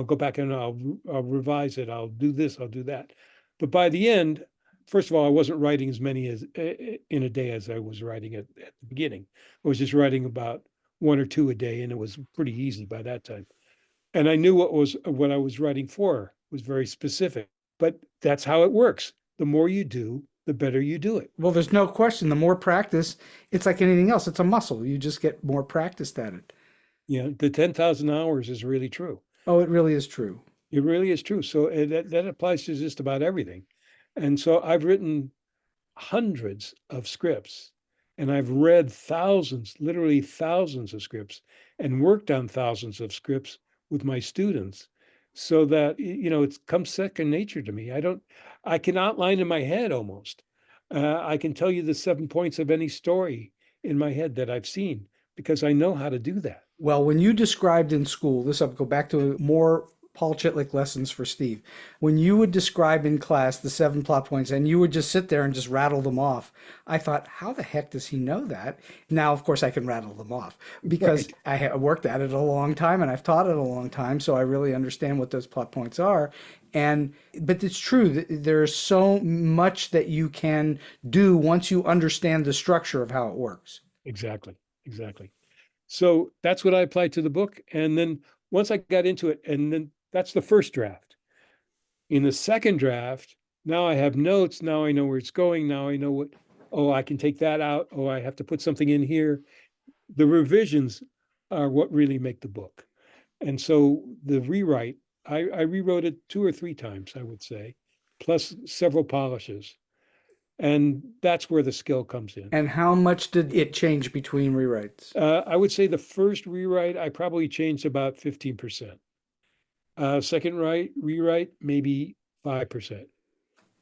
go back and I'll revise it. I'll do this, I'll do that. But by the end, first of all, I wasn't writing as many as in a day as I was writing at the beginning. I was just writing about 1 or 2 a day, and it was pretty easy by that time. And I knew what I was writing for was very specific. But that's how it works. The more you do, the better you do it. Well, there's no question. The more practice, it's like anything else. It's a muscle. You just get more practiced at it. Yeah, the 10,000 hours is really true. Oh, it really is true. It really is true. So that applies to just about everything. And so I've written hundreds of scripts, and I've read thousands, literally thousands of scripts, and worked on thousands of scripts with my students, so that, it's come second nature to me. I can outline in my head almost. I can tell you the 7 points of any story in my head that I've seen, because I know how to do that. Well, when you described in school, I'll go back to more Paul Chitlik lessons for Steve. When you would describe in class the 7 plot points and you would just sit there and just rattle them off, I thought, how the heck does he know that? Now, of course, I can rattle them off because I worked at it a long time and I've taught it a long time. So I really understand what those plot points are. But it's true that there's so much that you can do once you understand the structure of how it works. Exactly. So that's what I applied to the book. And then once I got into it, and then that's the first draft. In the second draft, now I have notes. Now I know where it's going. Now I know I can take that out. Oh, I have to put something in here. The revisions are what really make the book. And so the rewrite, I rewrote it 2 or 3 times, I would say, plus several polishes. And that's where the skill comes in. And how much did it change between rewrites? I would say the first rewrite, I probably changed about 15%. Second rewrite, maybe 5%.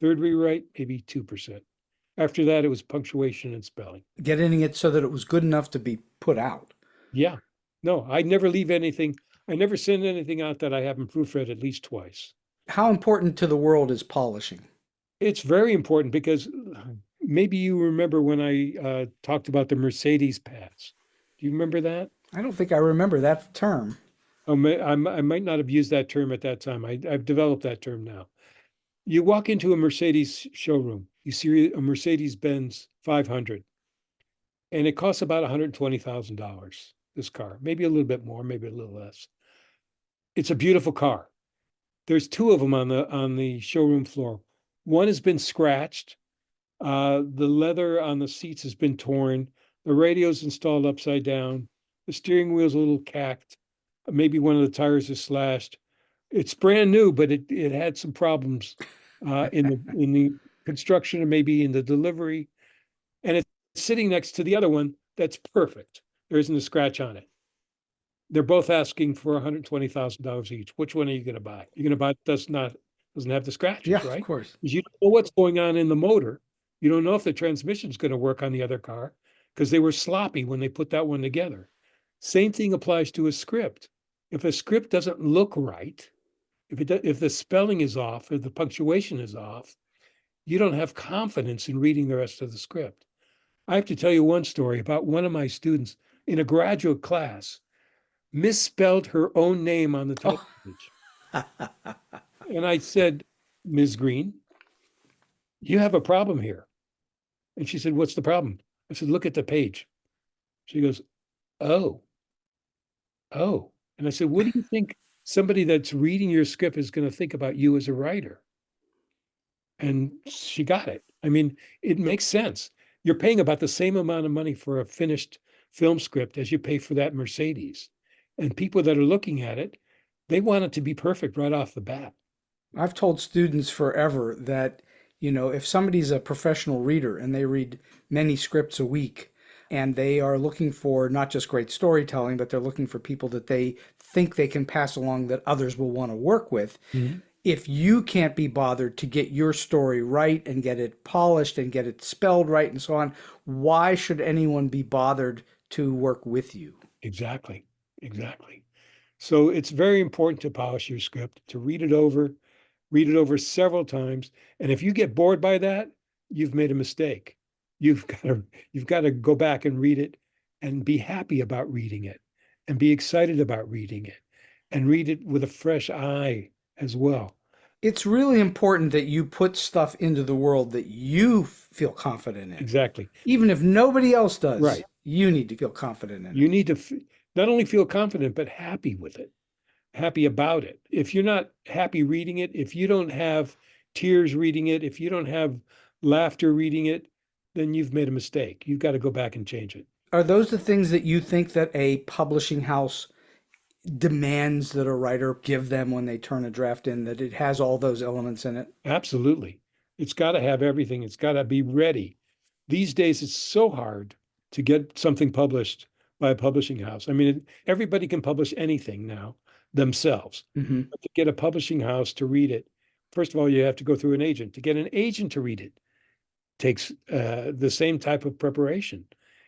Third rewrite, maybe 2%. After that, it was punctuation and spelling. Getting it so that it was good enough to be put out. Yeah. No, I never leave anything. I never send anything out that I haven't proofread at least twice. How important to the world is polishing? It's very important, because maybe you remember when I talked about the Mercedes pads. Do you remember that? I don't think I remember that term. I might not have used that term at that time. I've developed that term now. You walk into a Mercedes showroom, you see a Mercedes-Benz 500, and it costs about $120,000, this car. Maybe a little bit more, maybe a little less. It's a beautiful car. There's 2 of them on the showroom floor. One has been scratched. The leather on the seats has been torn. The radio's installed upside down. The steering wheel's a little cacked. Maybe one of the tires is slashed. It's brand new, but it had some problems in the construction and maybe in the delivery. And it's sitting next to the other one that's perfect. There isn't a scratch on it. They're both asking for $120,000 each. Which one are you going to buy? You're going to buy it doesn't have the scratches, Yeah, right? of course. Because you don't know what's going on in the motor. You don't know if the transmission's going to work on the other car, because they were sloppy when they put that one together. Same thing applies to a script. If a script doesn't look right, if the spelling is off or the punctuation is off, you don't have confidence in reading the rest of the script. I have to tell you one story about one of my students in a graduate class misspelled her own name on the title page. And I said, Ms. Green, you have a problem here. And she said, what's the problem? I said, look at the page. She goes, oh. And I said, what do you think somebody that's reading your script is going to think about you as a writer? And she got it. I mean, it makes sense. You're paying about the same amount of money for a finished film script as you pay for that Mercedes. And people that are looking at it, they want it to be perfect right off the bat. I've told students forever that, if somebody's a professional reader and they read many scripts a week, and they are looking for not just great storytelling, but they're looking for people that they think they can pass along that others will want to work with. Mm-hmm. If you can't be bothered to get your story right and get it polished and get it spelled right and so on, why should anyone be bothered to work with you? Exactly. Exactly. So it's very important to polish your script, to read it over several times. And if you get bored by that, you've made a mistake. You've got to you've got to go back and read it and be happy about reading it and be excited about reading it and read it with a fresh eye as well. It's really important that you put stuff into the world that you feel confident in. Exactly. Even if nobody else does, Right. you need to feel confident in You it. need to not only feel confident, but happy with it, happy about it. If you're not happy reading it, if you don't have tears reading it, if you don't have laughter reading it, then you've made a mistake. You've got to go back and change it. Are those the things that you think that a publishing house demands that a writer give them when they turn a draft in, that it has all those elements in it? Absolutely. It's got to have everything. It's got to be ready. These days, it's so hard to get something published by a publishing house. I mean, everybody can publish anything now themselves. Hmm. But to get a publishing house to read it, first of all, you have to go through an agent. To get an agent to read it takes the same type of preparation.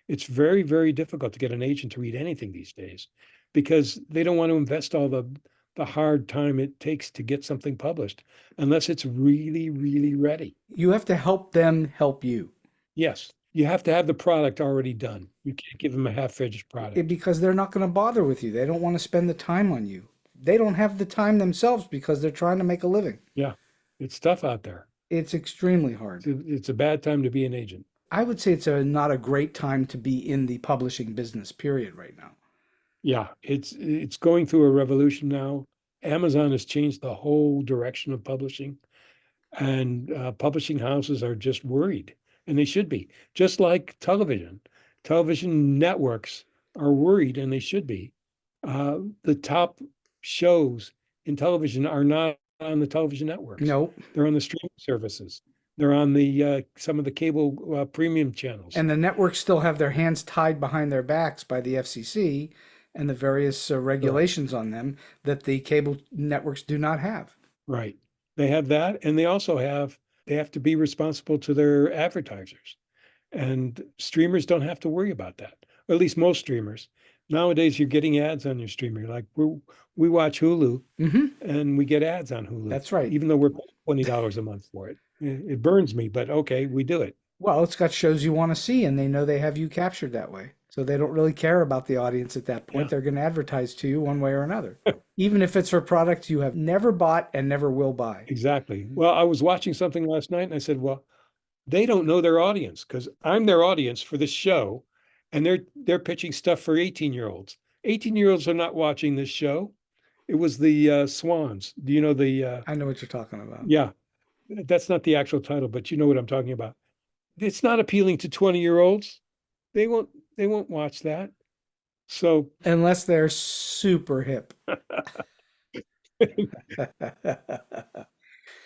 It's very, very difficult to get an agent to read anything these days because they don't want to invest all the hard time it takes to get something published unless it's really, really ready. You have to help them help you. Yes, you have to have the product already done. You can't give them a half-finished product. Because they're not going to bother with you. They don't want to spend the time on you. They don't have the time themselves because they're trying to make a living. Yeah, it's tough out there. It's extremely hard. It's a bad time to be an agent. I would say it's not a great time to be in the publishing business, period, right now. Yeah, it's going through a revolution now. Amazon has changed the whole direction of publishing, and publishing houses are just worried, and they should be. Just like television, television networks are worried, and they should be. The top shows in television are not on the television networks. Nope. They're on the streaming services. They're on the some of the cable premium channels. And the networks still have their hands tied behind their backs by the FCC and the various regulations on them that the cable networks do not have. Right. They have that, and they also they have to be responsible to their advertisers. And streamers don't have to worry about that, or at least most streamers. Nowadays, you're getting ads on your streamer. Like we watch Hulu, Hmm. and we get ads on Hulu. That's right. Even though we're paying $20 a month for it. It burns me, but okay, we do it. Well, it's got shows you want to see, and they know they have you captured that way. So they don't really care about the audience at that point. Yeah. They're going to advertise to you one way or another, even if it's for products you have never bought and never will buy. Exactly. Well, I was watching something last night, and I said, well, they don't know their audience because I'm their audience for this show, and they're pitching stuff for 18-year-olds. 18-year-olds are not watching this show. It was the Swans. Do you know the? I know what you're talking about. Yeah, that's not the actual title, but you know what I'm talking about. It's not appealing to 20-year-olds. They won't watch that. So Unless they're super hip.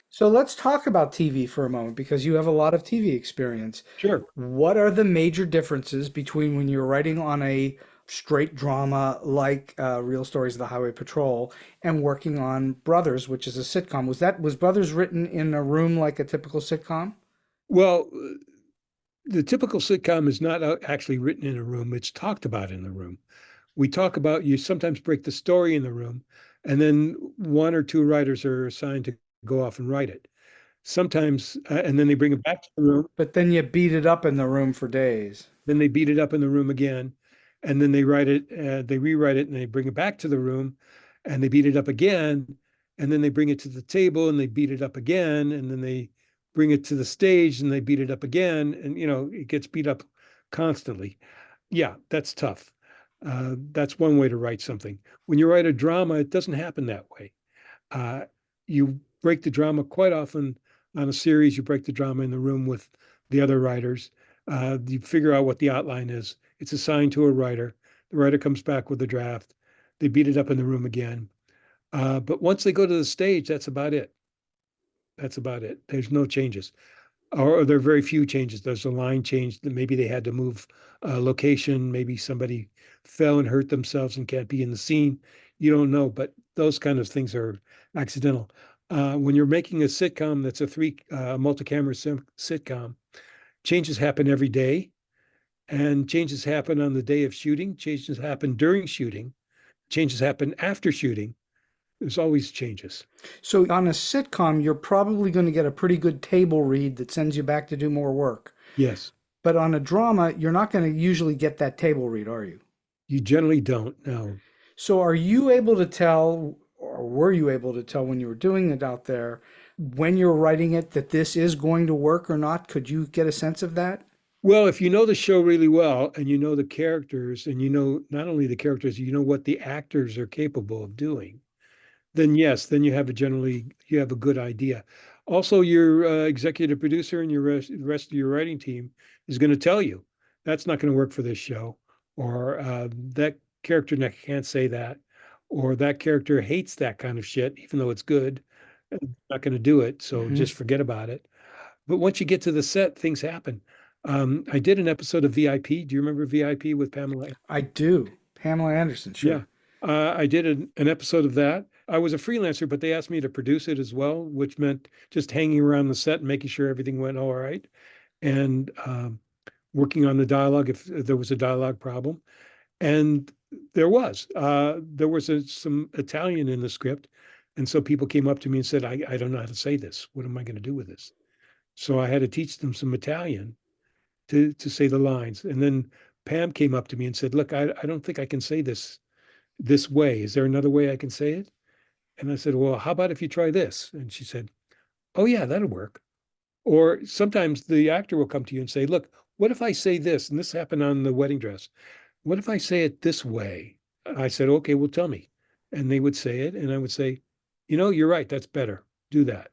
So let's talk about TV for a moment because you have a lot of TV experience. sure. What are the major differences between when you're writing on a straight drama like Real Stories of the Highway Patrol and working on Brothers, which is a sitcom? Was Brothers written in a room like a typical sitcom? Well, the typical sitcom is not actually written in a room. It's talked about in the room. We talk about, you sometimes break the story in the room, and then one or two writers are assigned to go off and write it. Sometimes, and then they bring it back to the room. But then you beat it up in the room for days. Then they beat it up in the room again, and then they write it, they rewrite it, and they bring it back to the room, and they beat it up again, and then they bring it to the table, and they beat it up again, and then they bring it to the stage, and they beat it up again, and it gets beat up constantly. Yeah, that's tough. That's one way to write something. When you write a drama, it doesn't happen that way. You break the drama quite often on a series. You break the drama in the room with the other writers. You figure out what the outline is. It's assigned to a writer. The writer comes back with a draft. They beat it up in the room again. But once they go to the stage, that's about it. That's about it. There's no changes. Or there are very few changes. There's a line change that maybe they had to move location. Maybe somebody fell and hurt themselves and can't be in the scene. You don't know, but those kind of things are accidental. When you're making a sitcom that's a multi-camera sitcom, changes happen every day, and changes happen on the day of shooting, changes happen during shooting, changes happen after shooting. There's always changes. So on a sitcom, you're probably going to get a pretty good table read that sends you back to do more work. Yes. But on a drama, you're not going to usually get that table read, are you? You generally don't know. So are you able to tell, or were you able to tell when you were doing it out there, when you're writing it, that this is going to work or not? Could you get a sense of that? Well, if you know the show really well and you know the characters and you know not only the characters, you know what the actors are capable of doing, then yes, then you have a good idea. Also, your executive producer and the rest of your writing team is going to tell you that's not going to work for this show, or that character can't say that, or that character hates that kind of shit, even though it's good. Not going to do it, so Hmm. just forget about it. But once you get to the set, things happen. I did an episode of VIP. Do you remember VIP with Pamela? I do. Pamela Anderson, Yeah. sure. I did an episode of that. I was a freelancer, but they asked me to produce it as well, which meant just hanging around the set and making sure everything went all right, and working on the dialogue if there was a dialogue problem. And there was some Italian in the script. And so people came up to me and said, I don't know how to say this. What am I going to do with this? So I had to teach them some Italian to say the lines. And then Pam came up to me and said, look, I don't think I can say this way. Is there another way I can say it? And I said, well, how about if you try this? And she said, oh, yeah, that'll work. Or sometimes the actor will come to you and say, look, what if I say this? And this happened on the wedding dress. What if I say it this way? I said, okay, well, tell me. And they would say it. And I would say, you're right. That's better. Do that.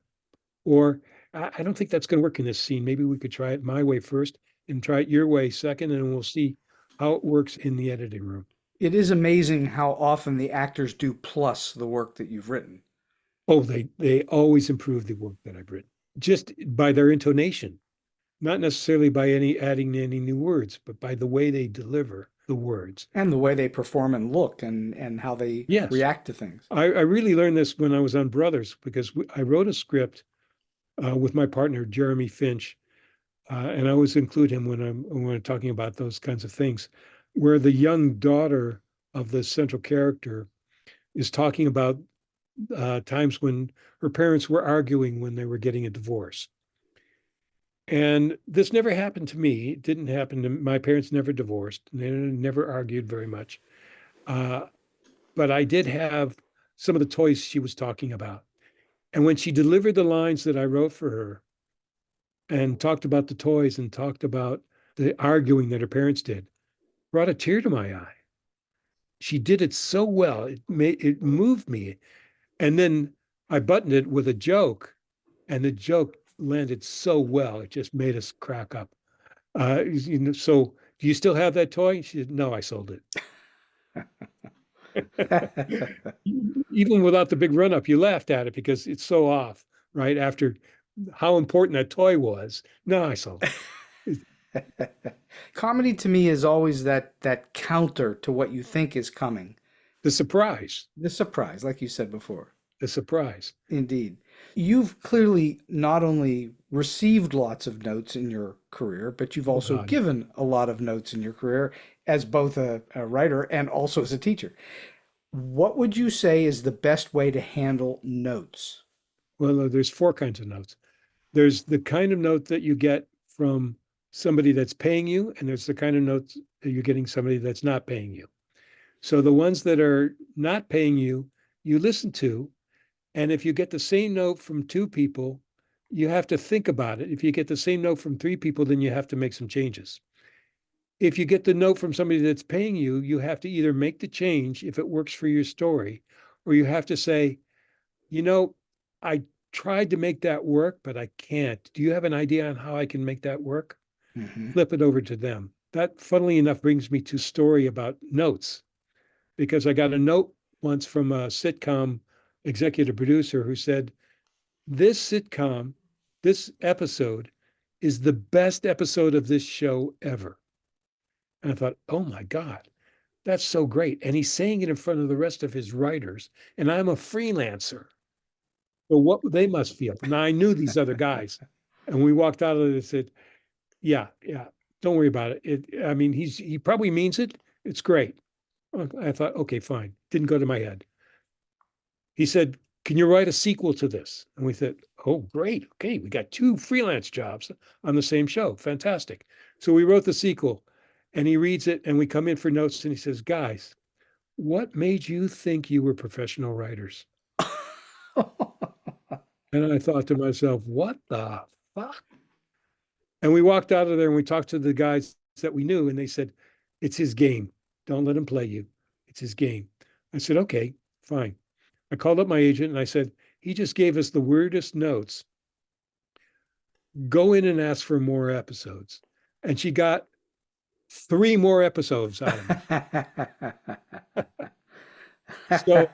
Or I don't think that's going to work in this scene. Maybe we could try it my way first and try it your way second, and we'll see how it works in the editing room. It is amazing how often the actors do plus the work that you've written. Oh, they always improve the work that I've written just by their intonation, not necessarily by adding any new words, but by the way they deliver the words. And the way they perform and look and how they Yes. react to things. I really learned this when I was on Brothers because I wrote a script with my partner, Jeremy Finch, and I always include him when I'm talking about those kinds of things, where the young daughter of the central character is talking about times when her parents were arguing when they were getting a divorce. And this never happened to me. It didn't happen to my parents. Never divorced. They never argued very much. But I did have some of the toys she was talking about. And when she delivered the lines that I wrote for her and talked about the toys and talked about the arguing that her parents did, brought a tear to my eye. She did it so well. It moved me. And then I buttoned it with a joke, and the joke landed so well. It just made us crack up. So do you still have that toy? She said, no, I sold it. Even without the big run up, you laughed at it because it's so off, right? After how important that toy was. No, I sold it. Comedy to me is always that counter to what you think is coming. The surprise. The surprise, like you said before. The surprise. Indeed. You've clearly not only received lots of notes in your career, but you've also given a lot of notes in your career as both a writer and also as a teacher. What would you say is the best way to handle notes? Well, there's 4 kinds of notes. There's the kind of note that you get from somebody that's paying you, and there's the kind of notes that you're getting somebody that's not paying you. So the ones that are not paying you, you listen to, and if you get the same note from 2 people, you have to think about it. If you get the same note from 3 people, then you have to make some changes. If you get the note from somebody that's paying you, you have to either make the change if it works for your story, or you have to say, I tried to make that work, but I can't. Do you have an idea on how I can make that work? Mm-hmm. Flip it over to them. That, funnily enough, brings me to a story about notes, because I got a note once from a sitcom executive producer who said, this sitcom, this episode is the best episode of this show ever. And I thought, oh my God, that's so great. And he's saying it in front of the rest of his writers. And I'm a freelancer. So what they must feel. Now I knew these other guys, and we walked out of it and said, yeah, don't worry about it. I mean, he probably means it. It's great. I thought, okay, fine. Didn't go to my head. He said, can you write a sequel to this? And we said, oh, great. Okay, we got 2 freelance jobs on the same show. Fantastic. So we wrote the sequel, and he reads it, and we come in for notes, and he says, guys, what made you think you were professional writers? And I thought to myself, what the fuck? And we walked out of there and we talked to the guys that we knew, and they said, it's his game. Don't let him play you. It's his game. I said, okay, fine. I called up my agent and I said, he just gave us the weirdest notes. Go in and ask for more episodes. And she got 3 more episodes out of me. So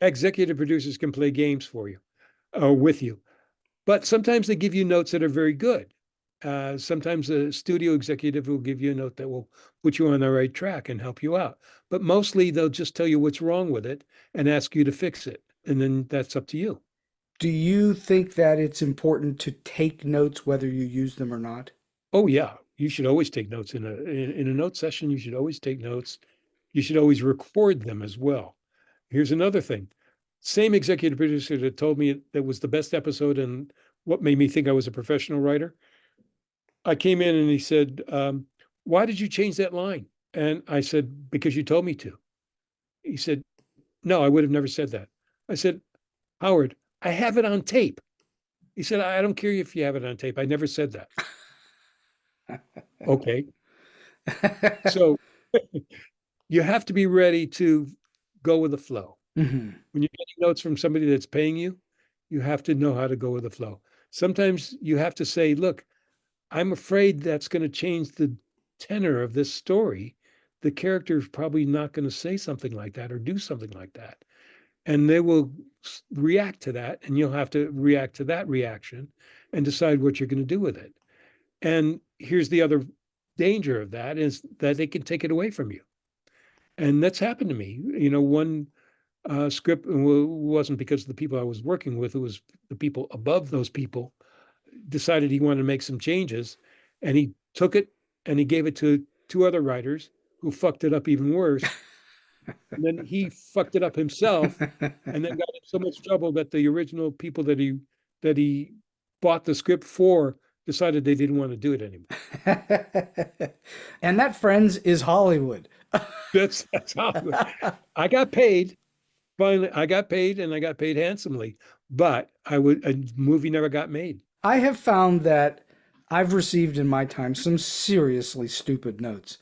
executive producers can play games for you or with you. But sometimes they give you notes that are very good. Sometimes a studio executive will give you a note that will put you on the right track and help you out. But mostly they'll just tell you what's wrong with it and ask you to fix it. And then that's up to you. Do you think that it's important to take notes whether you use them or not? Oh, yeah. You should always take notes in a note session. You should always take notes. You should always record them as well. Here's another thing. Same executive producer that told me that was the best episode and what made me think I was a professional writer. I came in and he said, why did you change that line? And I said, because you told me to. He said, no, I would have never said that. I said, Howard, I have it on tape. He said, I don't care if you have it on tape. I never said that. Okay. So you have to be ready to go with the flow. Mm-hmm. When you're getting notes from somebody that's paying you, you have to know how to go with the flow. Sometimes you have to say, look, I'm afraid that's going to change the tenor of this story. The character is probably not going to say something like that or do something like that. And they will react to that, and you'll have to react to that reaction and decide what you're going to do with it. And here's the other danger of that is that they can take it away from you. And that's happened to me. You know, one script wasn't because of the people I was working with, it was the people above those people decided he wanted to make some changes, and he took it and he gave it to 2 other writers who fucked it up even worse. And then he fucked it up himself and then got in so much trouble that the original people that he bought the script for decided they didn't want to do it anymore. And that, friends, is Hollywood. That's Hollywood. I got paid. Finally, I got paid, and I got paid handsomely, but a movie never got made. I have found that I've received in my time some seriously stupid notes,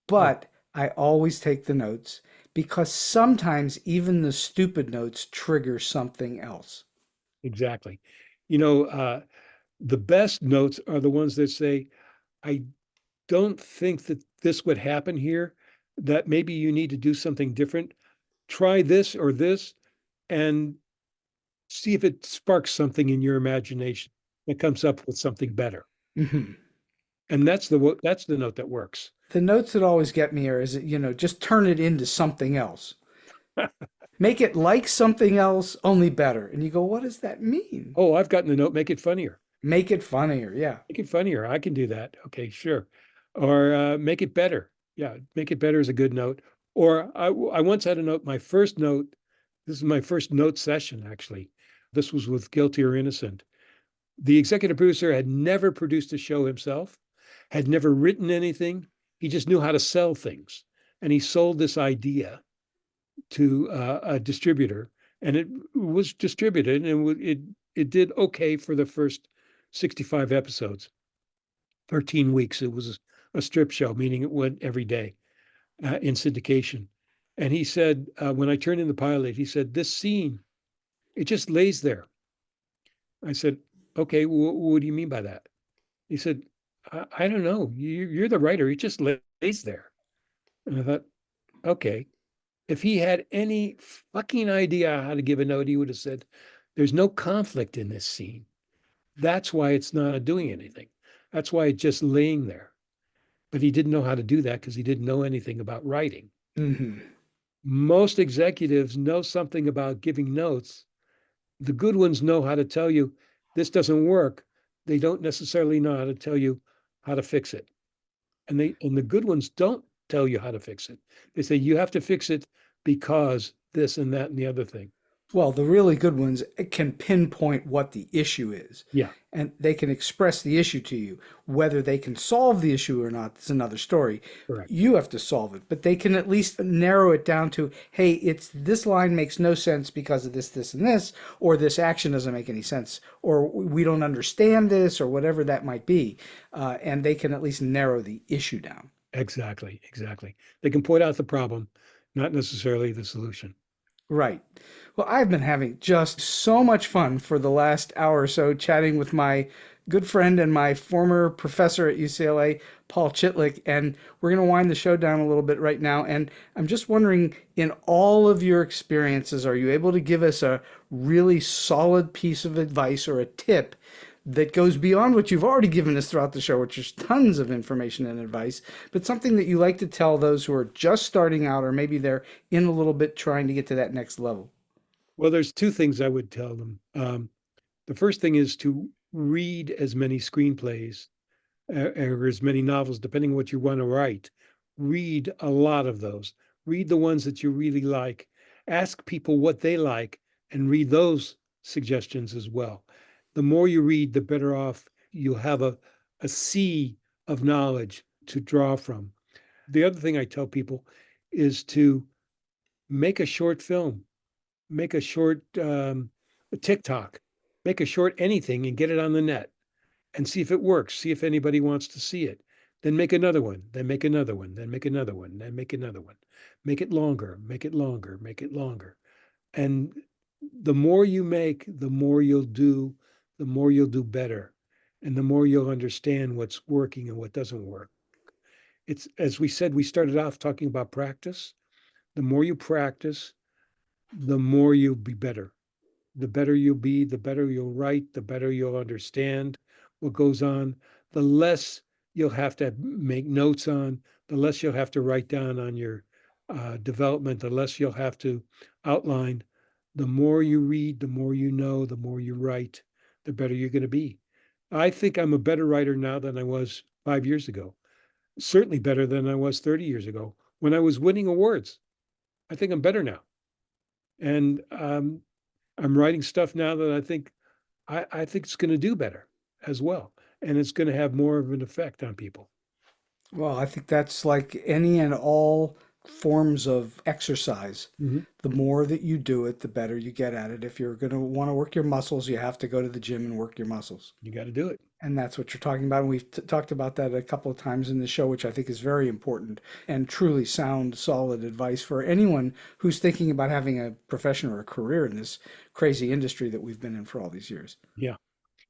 but I always take the notes because sometimes even the stupid notes trigger something else. Exactly. You know, the best notes are the ones that say, I don't think that this would happen here, that maybe you need to do something different. Try this or this and see if it sparks something in your imagination that comes up with something better. Mm-hmm. And that's the note that works. The notes that always get me are, just turn it into something else. Make it like something else, only better. And you go, what does that mean? Oh, I've gotten the note, make it funnier. Make it funnier, yeah. Make it funnier. I can do that. Okay, sure. Or make it better. Yeah, make it better is a good note. Or I once had a note, my first note, this is my first note session, actually. This was with Guilty or Innocent. The executive producer had never produced a show himself, had never written anything. He just knew how to sell things. And he sold this idea to a distributor, and it was distributed, and it did okay for the first 65 episodes. 13 weeks. It was a strip show, meaning it went every day in syndication. And he said, when I turned in the pilot, he said, this scene, it just lays there. I said, okay, what do you mean by that? He said, I don't know. You're the writer. It just lays there. And I thought, okay. If he had any fucking idea how to give a note, he would have said, there's no conflict in this scene. That's why it's not doing anything. That's why it's just laying there. But he didn't know how to do that because he didn't know anything about writing. Mm-hmm. Most executives know something about giving notes, The good ones know how to tell you this doesn't work. They don't necessarily know how to tell you how to fix it. And the good ones don't tell you how to fix it. They say you have to fix it because this and that and the other thing. Well, the really good ones can pinpoint what the issue is. Yeah. And they can express the issue to you. Whether they can solve the issue or not is another story. Correct. You have to solve it, but they can at least narrow it down to, hey, it's this line makes no sense because of this, this, and this, or this action doesn't make any sense, or we don't understand this, or whatever that might be. And they can at least narrow the issue down. Exactly. They can point out the problem, not necessarily the solution. Right. Well, I've been having just so much fun for the last hour or so chatting with my good friend and my former professor at UCLA, Paul Chitlik, and we're going to wind the show down a little bit right now. And I'm just wondering, in all of your experiences, are you able to give us a really solid piece of advice or a tip that goes beyond what you've already given us throughout the show, which is tons of information and advice, but something that you like to tell those who are just starting out, or maybe they're in a little bit trying to get to that next level? Well, there's two things I would tell them. The first thing is to read as many screenplays or as many novels, depending on what you want to write. Read a lot of those. Read the ones that you really like. Ask people what they like and read those suggestions as well. The more you read, the better off you'll have a sea of knowledge to draw from. The other thing I tell people is to make a short film, make a short TikTok, make a short anything and get it on the net and see if it works, see if anybody wants to see it. Then make another one, then make another one, then make another one, then make another one. Make it longer, make it longer, make it longer. And the more you make, the more you'll do, the more you'll do better, and the more you'll understand what's working and what doesn't work. It's, as we said, we started off talking about practice. The more you practice, the more you'll be better. The better you'll be, the better you'll write, the better you'll understand what goes on, the less you'll have to make notes on, the less you'll have to write down on your development, the less you'll have to outline. The more you read, the more you know, the more you write, the better you're going to be. I think I'm a better writer now than I was 5 years ago. Certainly better than I was 30 years ago when I was winning awards. I think I'm better now. And I'm writing stuff now that I think it's going to do better as well. And it's going to have more of an effect on people. Well, I think that's like any and all forms of exercise. Mm-hmm. The more that you do it, the better you get at it. If you're going to want to work your muscles, you have to go to the gym and work your muscles. You got to do it. And that's what you're talking about. And we've talked about that a couple of times in the show, which I think is very important and truly sound, solid advice for anyone who's thinking about having a profession or a career in this crazy industry that we've been in for all these years. Yeah,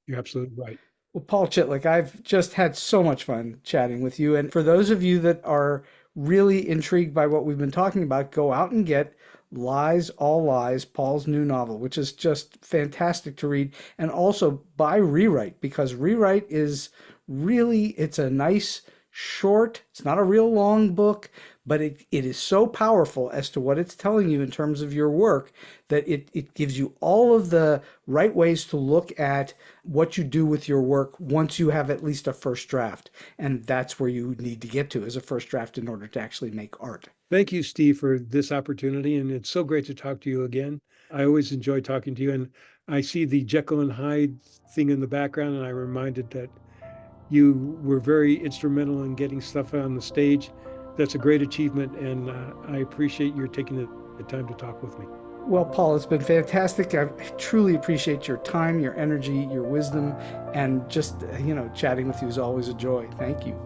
you're absolutely right. Well, Paul Chitlik, I've just had so much fun chatting with you. And for those of you that are really intrigued by what we've been talking about, go out and get Lies, All Lies, Paul's new novel, which is just fantastic to read. And also buy Rewrite, because Rewrite is really, it's a nice short, it's not a real long book, but it is so powerful as to what it's telling you in terms of your work that it gives you all of the right ways to look at what you do with your work once you have at least a first draft. And that's where you need to get to, as a first draft, in order to actually make art. Thank you, Steve, for this opportunity. And it's so great to talk to you again. I always enjoy talking to you. And I see the Jekyll and Hyde thing in the background, and I'm reminded that you were very instrumental in getting stuff on the stage. That's a great achievement, and I appreciate your taking the time to talk with me. Well, Paul, it's been fantastic. I truly appreciate your time, your energy, your wisdom, and just, chatting with you is always a joy. Thank you.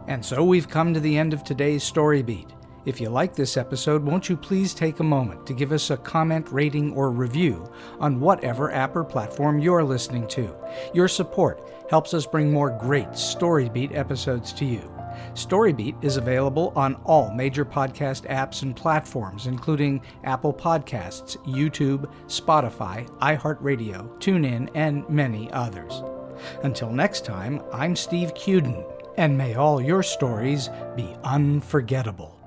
And so we've come to the end of today's Story Beat. If you like this episode, won't you please take a moment to give us a comment, rating, or review on whatever app or platform you're listening to. Your support helps us bring more great Story Beat episodes to you. Story Beat is available on all major podcast apps and platforms, including Apple Podcasts, YouTube, Spotify, iHeartRadio, TuneIn, and many others. Until next time, I'm Steve Cuden, and may all your stories be unforgettable.